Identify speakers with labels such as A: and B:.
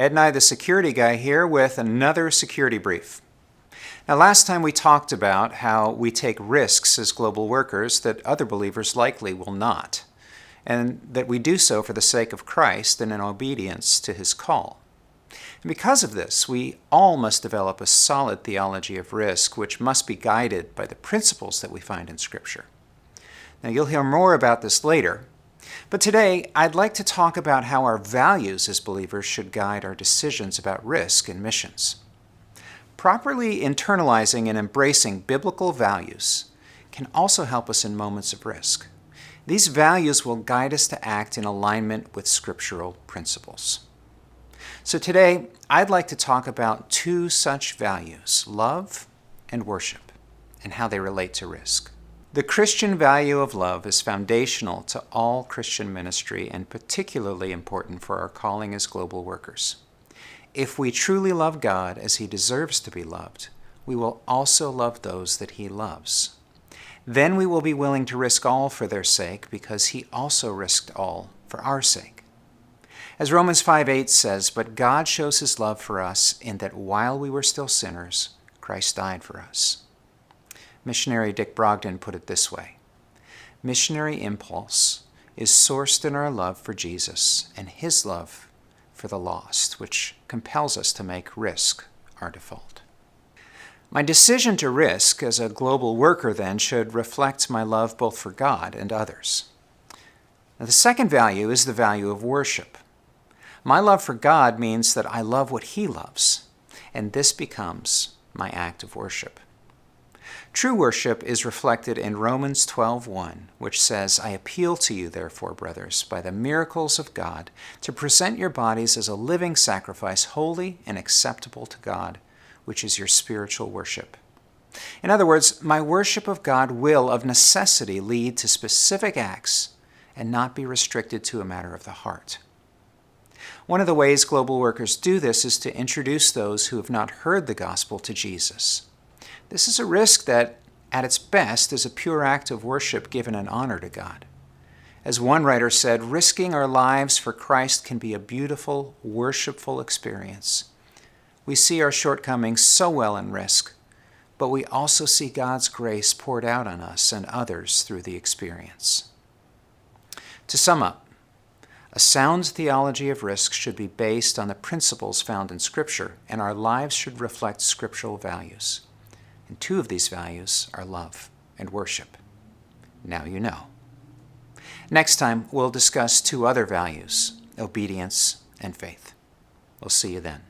A: Ed and I, the security guy, here with another security brief. Now, last time we talked about how we take risks as global workers that other believers likely will not, and that we do so for the sake of Christ and in obedience to his call. And because of this, we all must develop a solid theology of risk, which must be guided by the principles that we find in Scripture. Now, you'll hear more about this later, but today I'd like to talk about how our values as believers should guide our decisions about risk and missions. Properly internalizing and embracing biblical values can also help us in moments of risk. These values will guide us to act in alignment with scriptural principles. So today, I'd like to talk about two such values, love and worship, and how they relate to risk. The Christian value of love is foundational to all Christian ministry and particularly important for our calling as global workers. If we truly love God as he deserves to be loved, we will also love those that he loves. Then we will be willing to risk all for their sake because he also risked all for our sake. As Romans 5:8 says, "But God shows his love for us in that while we were still sinners, Christ died for us." Missionary Dick Brogden put it this way: missionary impulse is sourced in our love for Jesus and his love for the lost, which compels us to make risk our default. My decision to risk as a global worker then should reflect my love both for God and others. Now, the second value is the value of worship. My love for God means that I love what he loves, and this becomes my act of worship. True worship is reflected in Romans 12:1, which says, "I appeal to you, therefore, brothers, by the miracles of God, to present your bodies as a living sacrifice, holy and acceptable to God, which is your spiritual worship." In other words, my worship of God will, of necessity, lead to specific acts and not be restricted to a matter of the heart. One of the ways global workers do this is to introduce those who have not heard the gospel to Jesus. This is a risk that, at its best, is a pure act of worship given an honor to God. As one writer said, risking our lives for Christ can be a beautiful, worshipful experience. We see our shortcomings so well in risk, but we also see God's grace poured out on us and others through the experience. To sum up, a sound theology of risk should be based on the principles found in Scripture, and our lives should reflect scriptural values. And two of these values are love and worship. Now you know. Next time, we'll discuss two other values, obedience and faith. We'll see you then.